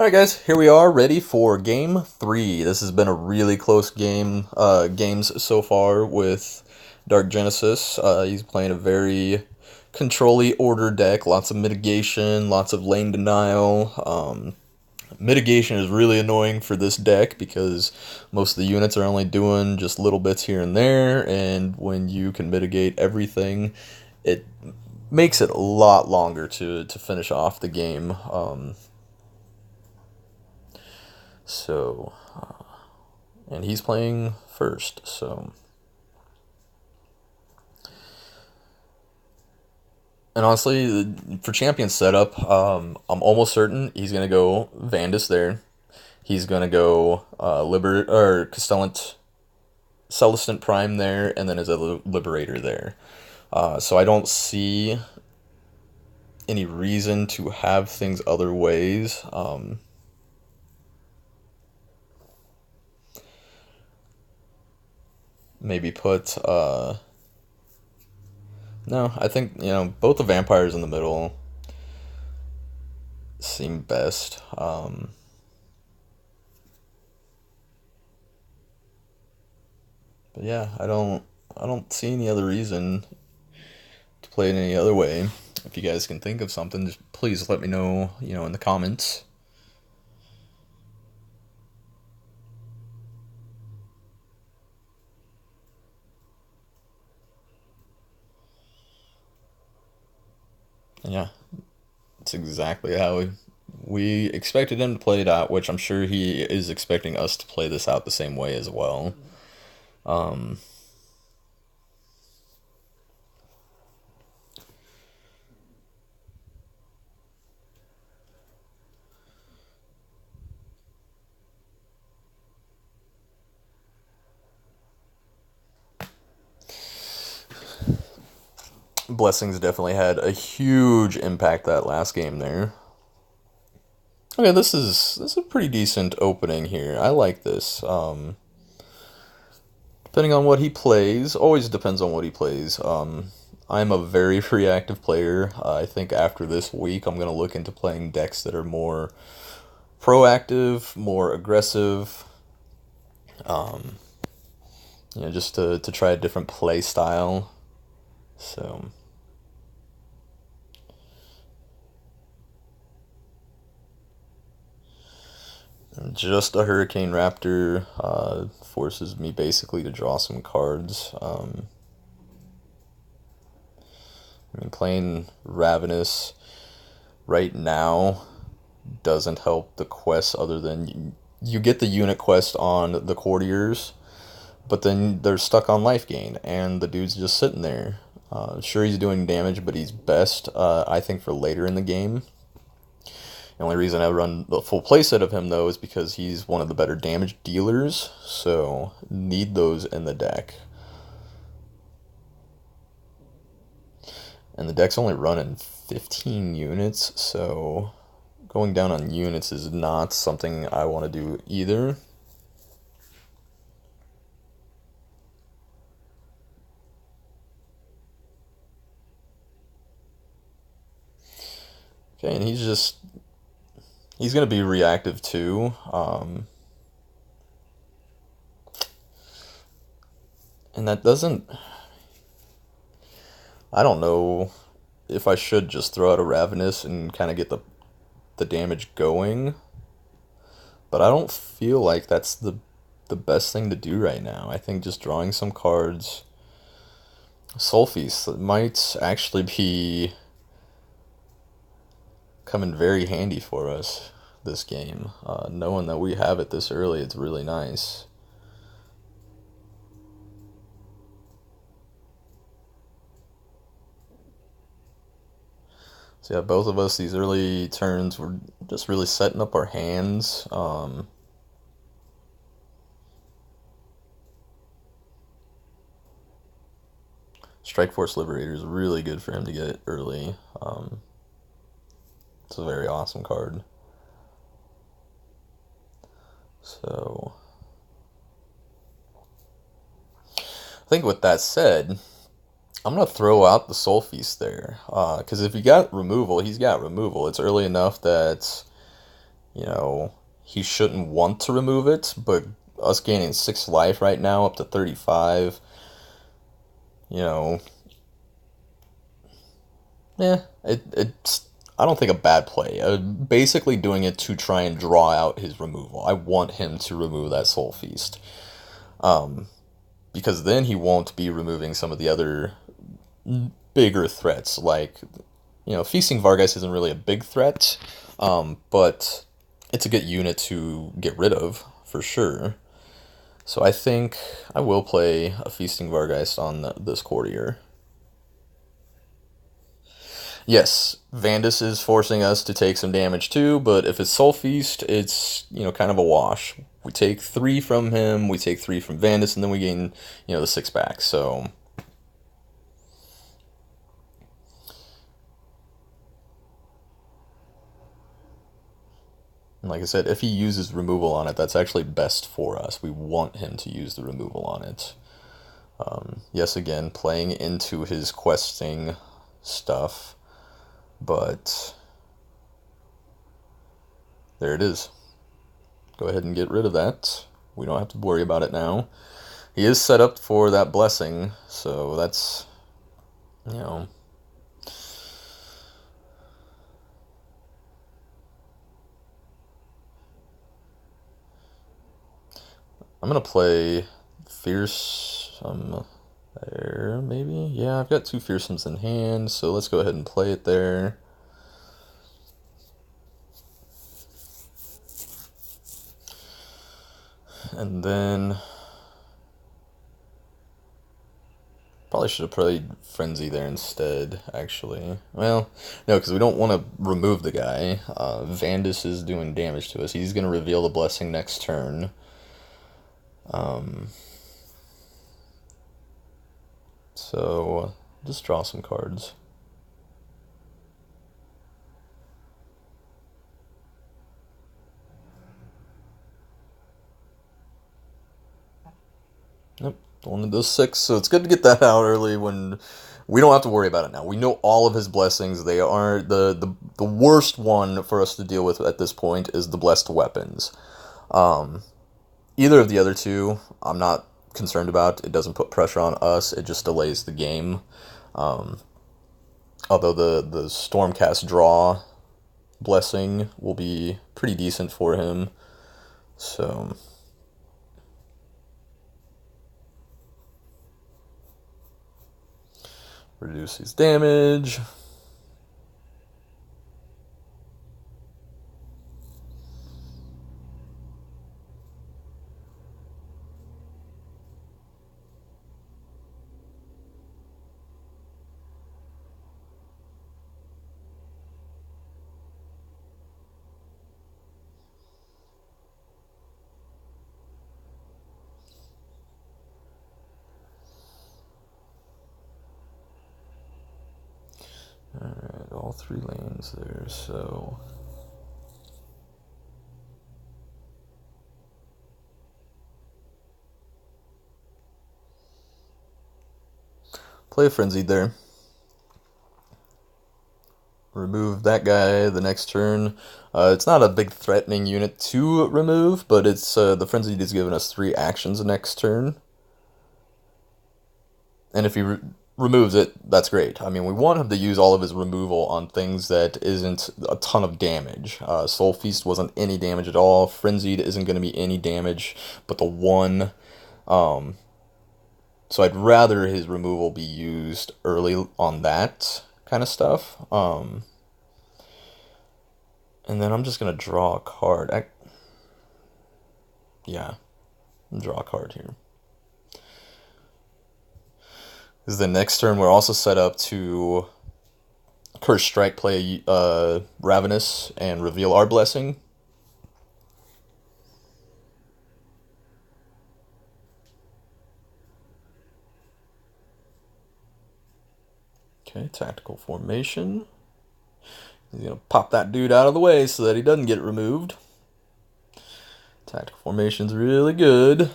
Alright guys, here we are ready for game 3. This has been a really close games so far with Dark Genesis. He's playing a very control-y order deck, lots of mitigation, lots of lane denial. Mitigation is really annoying for this deck because most of the units are only doing just little bits here and there, and when you can mitigate everything, it makes it a lot longer to finish off the game. So, and he's playing first, so. And honestly, for champion setup, I'm almost certain he's gonna go Vandus there. He's gonna go Castellant Celestant Prime there, and then as a Liberator there. So I don't see any reason to have things other ways. Maybe put no, I think, both the vampires in the middle seem best. But yeah, I don't see any other reason to play it any other way. If you guys can think of something, just please let me know, in the comments. And yeah, it's exactly how we expected him to play it out, which I'm sure he is expecting us to play this out the same way as well. Um, Blessings definitely had a huge impact that last game there. Okay, this is a pretty decent opening here. I like this. Depending on what he plays, always depends on what he plays. I'm a very reactive player. I think after this week, I'm gonna look into playing decks that are more proactive, more aggressive. Um, just to try a different play style. So. Just a Hurricane Raptor forces me basically to draw some cards. I mean, playing Ravenous right now doesn't help the quest other than you get the unit quest on the courtiers, but then they're stuck on life gain, and the dude's just sitting there. Sure, he's doing damage, but he's best, I think, for later in the game. The only reason I run the full playset of him, though, is because he's one of the better damage dealers, so need those in the deck. And the deck's only running 15 units, so going down on units is not something I want to do either. Okay, and he's going to be reactive too. And that doesn't, I don't know if I should just throw out a Ravenous and kind of get the damage going, but I don't feel like that's the best thing to do right now. I think just drawing some cards, Soul Feast might actually be coming very handy for us this game. Knowing that we have it this early, it's really nice. So yeah, both of us, these early turns, were just really setting up our hands. Strike Force Liberator is really good for him to get early. It's a very awesome card. So, I think with that said, I'm going to throw out the Soul Feast there. Because if he got removal, he's got removal. It's early enough that you know, he shouldn't want to remove it, but us gaining 6 life right now up to 35, you know, it's I don't think a bad play. Basically doing it to try and draw out his removal. I want him to remove that Soul Feast. Because then he won't be removing some of the other bigger threats, like, Feasting Vargas isn't really a big threat, but it's a good unit to get rid of, for sure. So I think I will play a Feasting Vargas on this courtier. Yes, Vandus is forcing us to take some damage too, but if it's Soul Feast, it's, kind of a wash. We take 3 from him, we take 3 from Vandus, and then we gain, the 6 back, so... And like I said, if he uses removal on it, that's actually best for us. We want him to use the removal on it. Yes, again, playing into his questing stuff, but there it is. Go ahead and get rid of that. We don't have to worry about it now. He is set up for that blessing, so that's, you know... I'm gonna play Fearsome there, maybe? Yeah, I've got 2 Fearsomes in hand, so let's go ahead and play it there. And then... Probably should have played Frenzy there instead, actually. Well, no, because we don't want to remove the guy. Vandus is doing damage to us. He's going to reveal the blessing next turn. So, just draw some cards. Nope, one of those 6, so it's good to get that out early when we don't have to worry about it now. We know all of his blessings. They are the worst one for us to deal with at this point is the blessed weapons. Either of the other 2, I'm not concerned about. It doesn't put pressure on us. It just delays the game. Although the Stormcast draw blessing will be pretty decent for him. So... reduce his damage. Alright, all 3 lanes there, so... Play a Frenzied there. Remove that guy the next turn. It's not a big threatening unit to remove, but it's the Frenzied is giving us 3 actions next turn. And if he removes it, that's great. I mean, we want him to use all of his removal on things that isn't a ton of damage. Soul Feast wasn't any damage at all. Frenzied isn't going to be any damage, but the 1... so I'd rather his removal be used early on that kind of stuff. And then I'm just going to draw a card. Yeah, draw a card here. Because the next turn we're also set up to Curse Strike, play Ravenous, and reveal our blessing. Okay, tactical formation. He's going to pop that dude out of the way so that he doesn't get removed. Tactical formation's really good.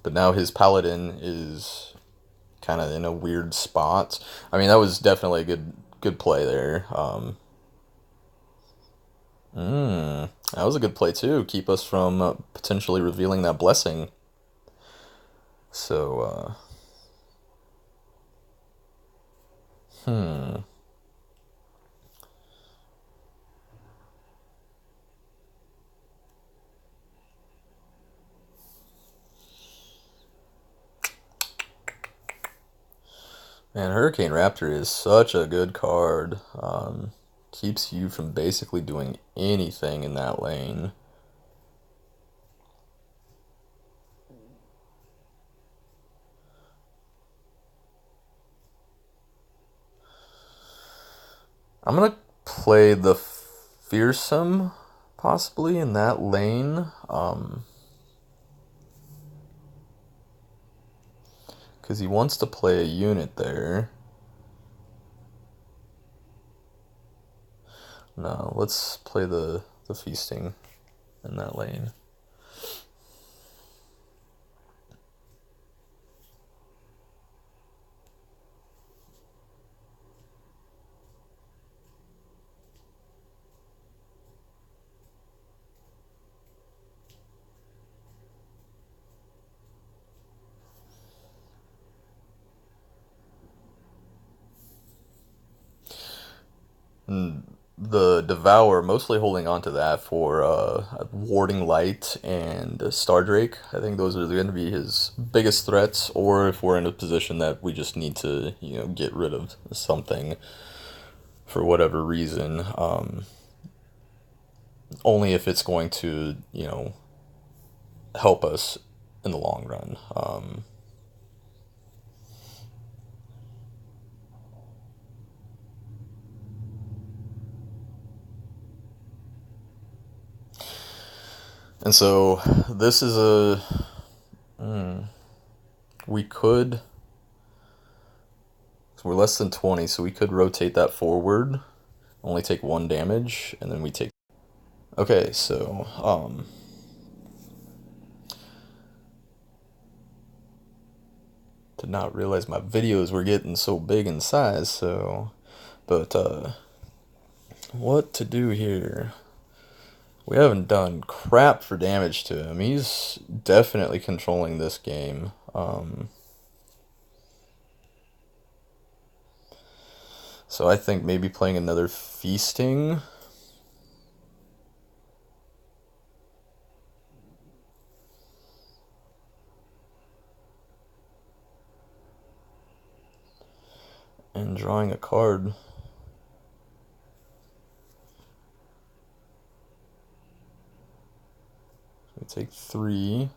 But now his paladin is kind of in a weird spot. I mean, that was definitely a good play there. That was a good play too. Keep us from potentially revealing that blessing. So, man, Hurricane Raptor is such a good card. Keeps you from basically doing anything in that lane. I'm gonna play the Fearsome possibly in that lane. Because he wants to play a unit there. No, let's play the Feasting in that lane. And the Devour, mostly holding on to that for Warding Light and Stardrake. I think those are going to be his biggest threats, or if we're in a position that we just need to, get rid of something for whatever reason. Only if it's going to, help us in the long run. And so this is we could, so we're less than 20, so we could rotate that forward, only take 1 damage, and then we take. Okay, so did not realize my videos were getting so big in size. So, but what to do here? We haven't done crap for damage to him. He's definitely controlling this game. So I think maybe playing another Feasting. And drawing a card. We take 3.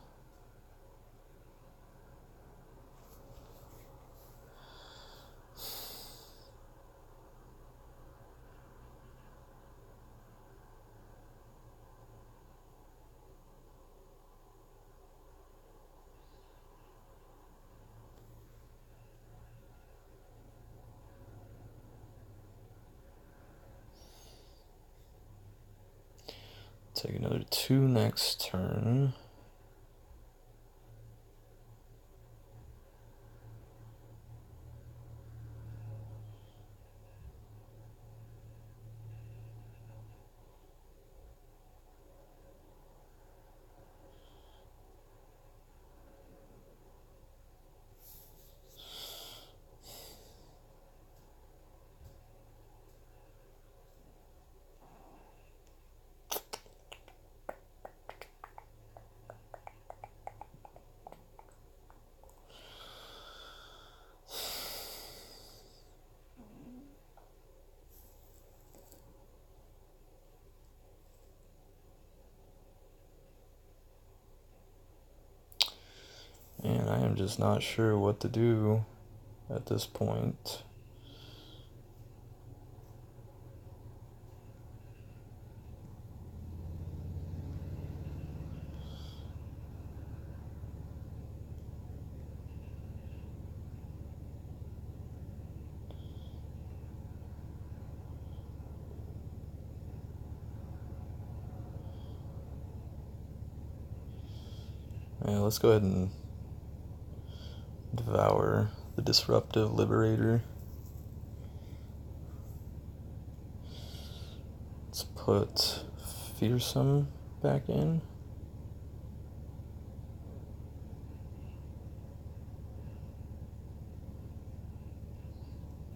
Take another 2 next turn. And I am just not sure what to do at this point. Yeah, let's go ahead and Devour the Disruptive Liberator. Let's put Fearsome back in.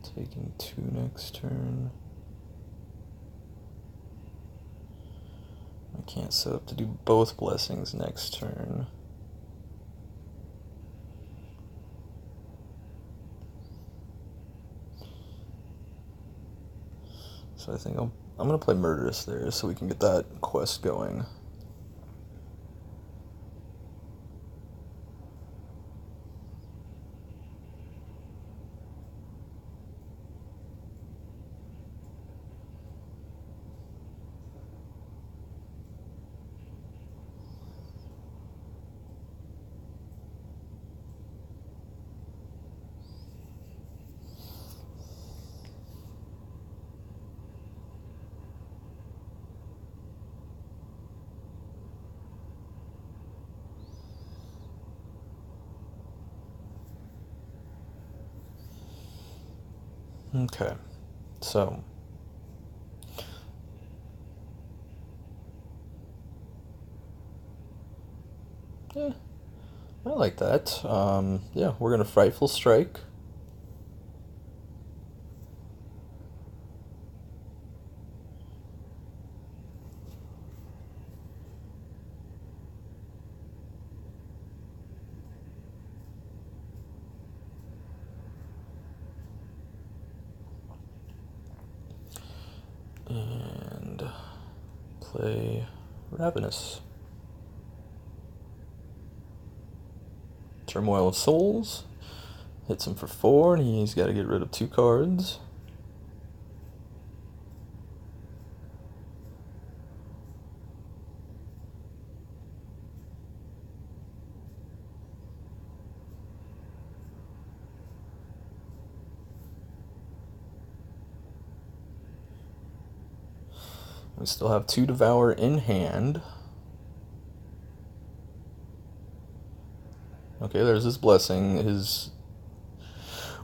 Taking 2 next turn. I can't set up to do both blessings next turn. So I think I'm gonna play Murderous there so we can get that quest going. Okay, so yeah, I like that. Yeah, we're gonna Frightful Strike. And play Ravenous. Turmoil of Souls. Hits him for 4, and he's got to get rid of 2 cards. We still have 2 Devour in hand. Okay, there's his blessing.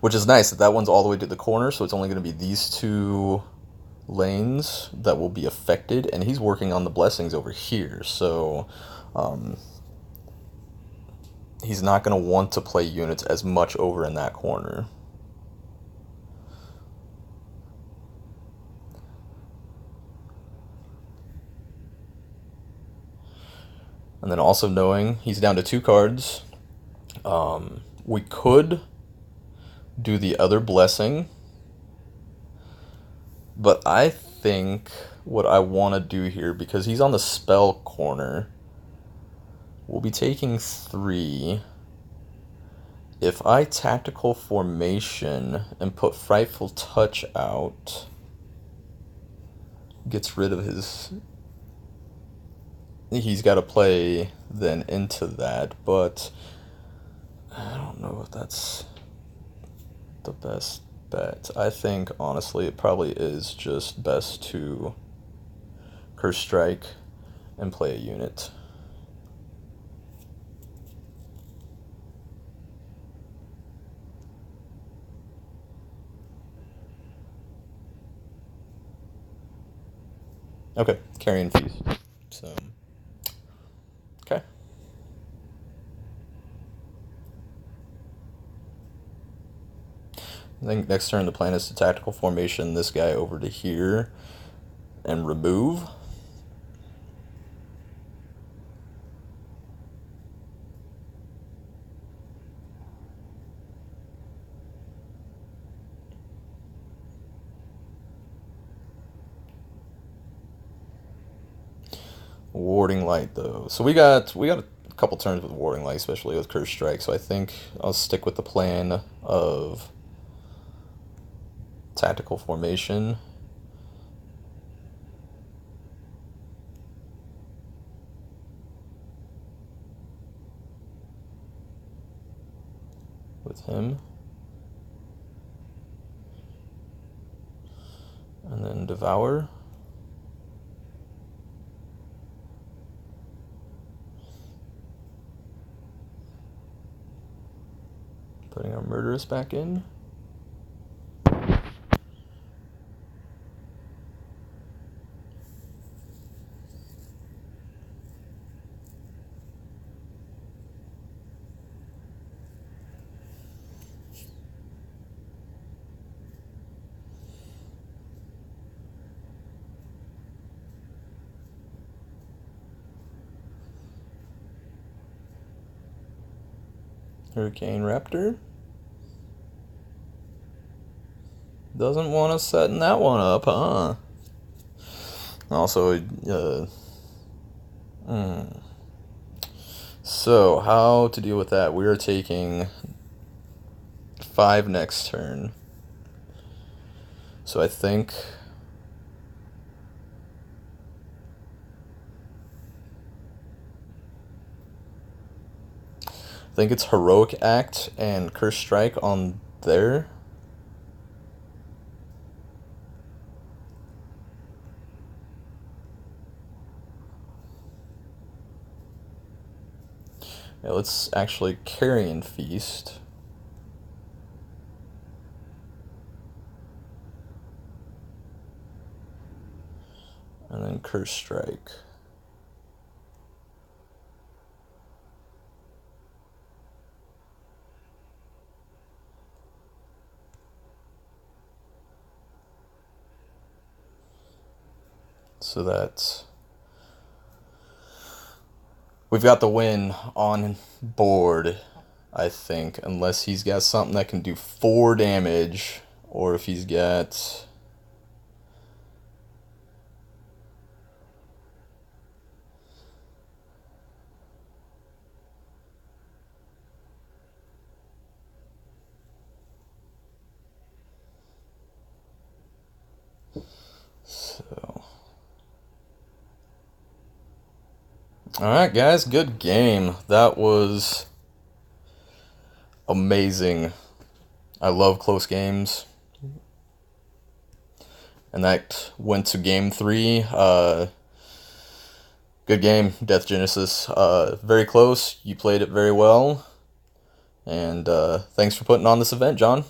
Which is nice that one's all the way to the corner, so it's only going to be these 2 lanes that will be affected, and he's working on the blessings over here, so he's not going to want to play units as much over in that corner. And then also knowing he's down to 2 cards, we could do the other blessing, but I think what I want to do here, because he's on the spell corner, we'll be taking 3. If I Tactical Formation and put Frightful Touch out, gets rid of his... He's got to play then into that, but I don't know if that's the best bet. I think, honestly, it probably is just best to Curse Strike and play a unit. Okay, Carrion Feast. So, okay. I think next turn the plan is to Tactical Formation this guy over to here and remove. Warding Light though, so we got a couple turns with Warding Light, especially with Curse Strike. So I think I'll stick with the plan of Tactical Formation. With him. And then Devour. Putting our Murderous Icarus back in. Hurricane Raptor. Doesn't want us setting that one up, huh? Also, so how to deal with that? We are taking 5 next turn. So I think it's Heroic Act and Curse Strike on there. Yeah, let's actually Carrion Feast. And then Curse Strike. So that's... we've got the win on board, I think, unless he's got something that can do 4 damage, or if he's got... So... Alright, guys, good game. That was amazing. I love close games. And that went to game 3. Good game, Death Genesis. Very close. You played it very well. And thanks for putting on this event, John.